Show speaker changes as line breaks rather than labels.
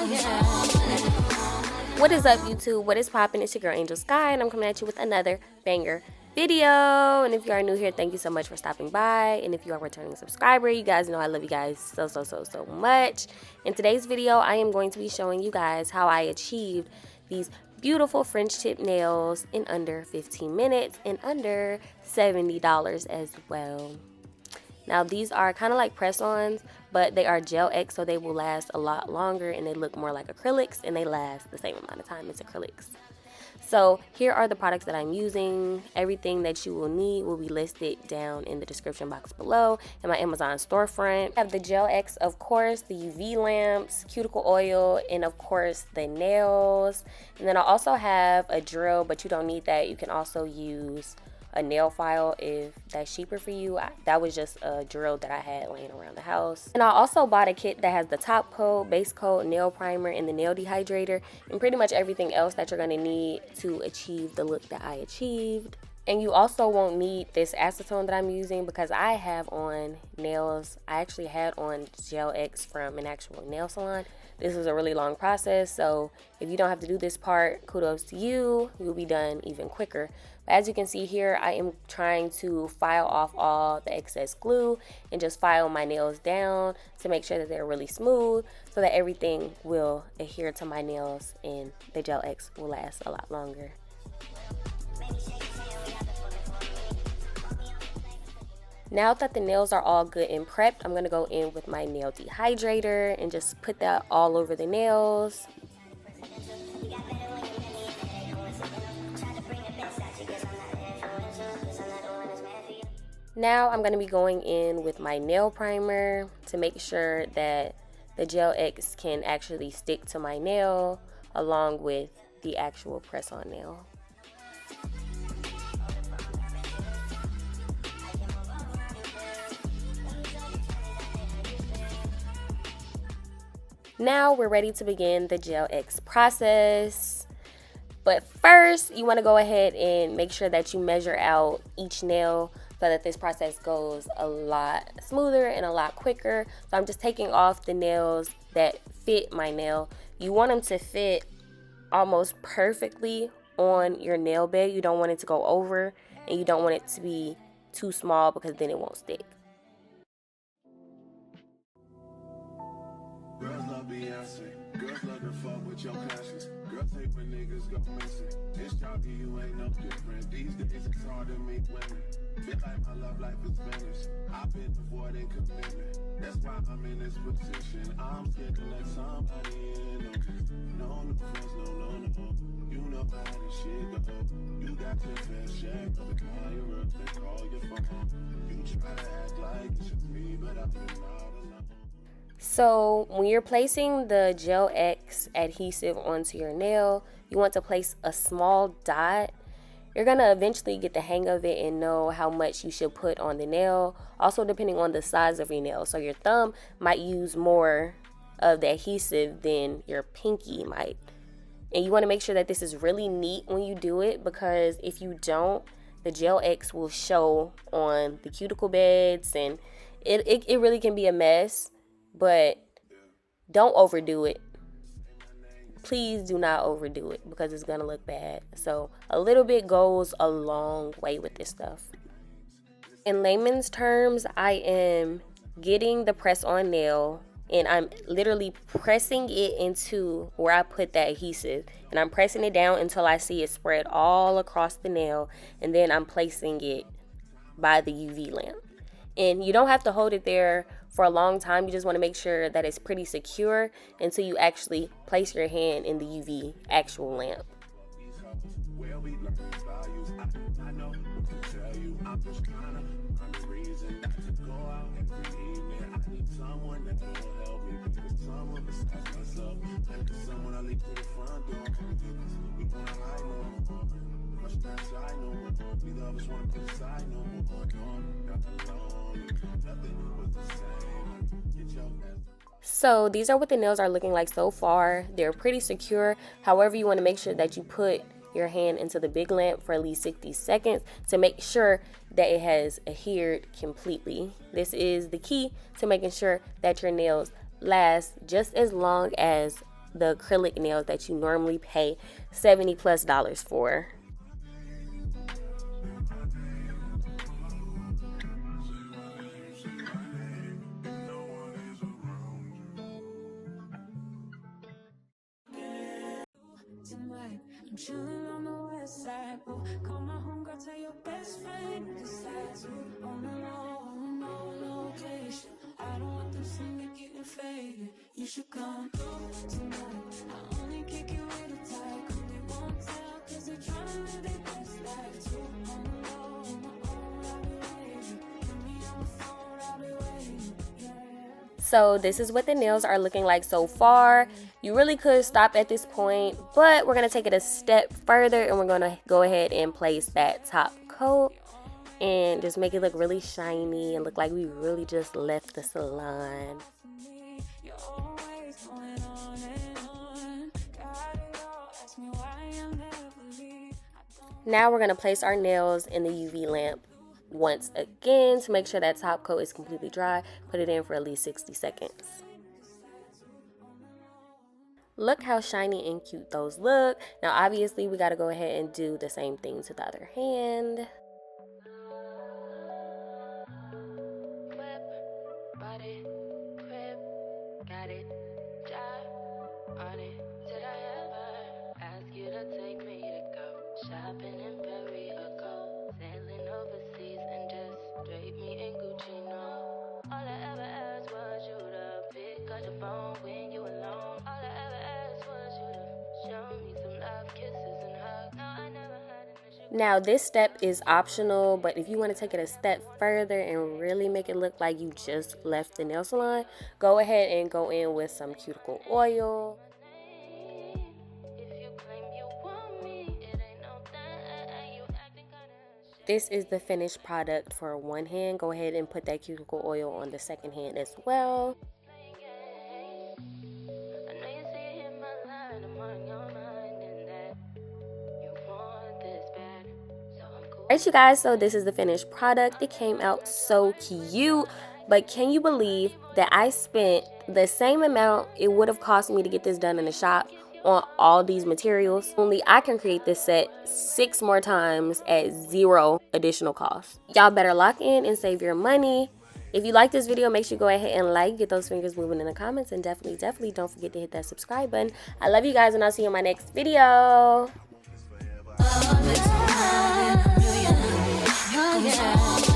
What is up, YouTube? What is poppin'? It's your girl Angel Sky, and I'm coming at you with another banger video. And if you are new here, thank you so much for stopping by. And if you are a returning subscriber, you guys know I love you guys so much. In today's video, I am going to be showing you guys how I achieved these beautiful French tip nails in under 15 minutes and under $70 as well. Now these are kind of like press-ons, but they are gel X, so they will last a lot longer and they look more like acrylics and they last the same amount of time as acrylics. So here are the products that I'm using. Everything that you will need will be listed down in the description box below in my Amazon storefront. I have the gel X, of course, the UV lamps, cuticle oil, and of course the nails. And then I also have a drill, but you don't need that. You can also use a nail file if that's cheaper for you. That was just a drill that I had laying around the house. And I also bought a kit that has the top coat, base coat, nail primer, and the nail dehydrator, and pretty much everything else that you're going to need to achieve the look that I achieved. And you also won't need this acetone that I'm using because I have on nails. I actually had on gel X from an actual nail salon. This is a really long process, so if you don't have to do this part, kudos to you. You'll be done even quicker. But as you can see here, I am trying to file off all the excess glue and just file my nails down to make sure that they're really smooth so that everything will adhere to my nails and the gel X will last a lot longer. Now that the nails are all good and prepped, I'm going to go in with my nail dehydrator and just put that all over the nails. Now I'm going to be going in with my nail primer to make sure that the gel X can actually stick to my nail along with the actual press-on nail. Now we're ready to begin the gel X process. But first, you want to go ahead and make sure that you measure out each nail so that this process goes a lot smoother and a lot quicker. So I'm just taking off the nails that fit my nail. You want them to fit almost perfectly on your nail bed. You don't want it to go over and you don't want it to be too small because then it won't stick.
Girls love Beyonce, girls love to fuck with your conscience. Girls hate when niggas go missing. This job you ain't no different. These days it's hard to meet women. Feel like my love life is finished. I've been avoiding commitment. That's why I'm in this position. I'm scared to let somebody in. No friends, no. You know how this shit go. You got your fair share of the call you up, they call your phone. You try to act like it's just me, but I've been out alone.
So when you're placing the gel X adhesive onto your nail, you want to place a small dot. You're going to eventually get the hang of it and know how much you should put on the nail. Also depending on the size of your nail. So your thumb might use more of the adhesive than your pinky might. And you want to make sure that this is really neat when you do it, because if you don't, the gel X will show on the cuticle beds and it really can be a mess. But don't overdo it. Please do not overdo it because it's gonna look bad. So a little bit goes a long way with this stuff. In layman's terms, I am getting the press-on nail and I'm literally pressing it into where I put that adhesive, and I'm pressing it down until I see it spread all across the nail, and then I'm placing it by the UV lamp. And you don't have to hold it there for a long time. You just want to make sure that it's pretty secure until you actually place your hand in the UV actual lamp. So these are what the nails are looking like so far. They're pretty secure. However, you want to make sure that you put your hand into the big lamp for at least 60 seconds to make sure that it has adhered completely. This is the key to making sure that your nails last just as long as the acrylic nails that you normally pay $70+ for.
I'm chilling on the west side, boo. Call my homegirl, tell your best friend to slide to on the low, no location. I don't want them seeing me getting faded. You should come through tonight. I only kick it with a tie, 'cause they won't tell, 'cause they tryna live their best life too. On the low, on my own, I'll be waiting. Hit me on the phone, I'll be waiting. Yeah.
So this is what the nails are looking like so far. You really could stop at this point, but we're going to take it a step further and we're going to go ahead and place that top coat and just make it look really shiny and look like we really just left the salon.
You're always going on and on. Got it all, ask me why I'll never leave.
Now we're going to place our nails in the UV lamp once again to make sure that top coat is completely dry. Put it in for at least 60 seconds. Look how shiny and cute those look. Now obviously we got to go ahead and do the same thing to the other hand. Now this step is optional, but if you want to take it a step further and really make it look like you just left the nail salon, go ahead and go in with some cuticle oil. This is the finished product for one hand. Go ahead and put that cuticle oil on the second hand as well. Alright you guys, so this is the finished product. It came out so cute, but can you believe that I spent the same amount it would have cost me to get this done in the shop on all these materials? Only I can create this set 6 more times at 0 additional cost. Y'all better lock in and save your money. If you like this video, make sure you go ahead and like, get those fingers moving in the comments, and definitely don't forget to hit that subscribe button. I love you guys, and I'll see you in my next video.
Yeah.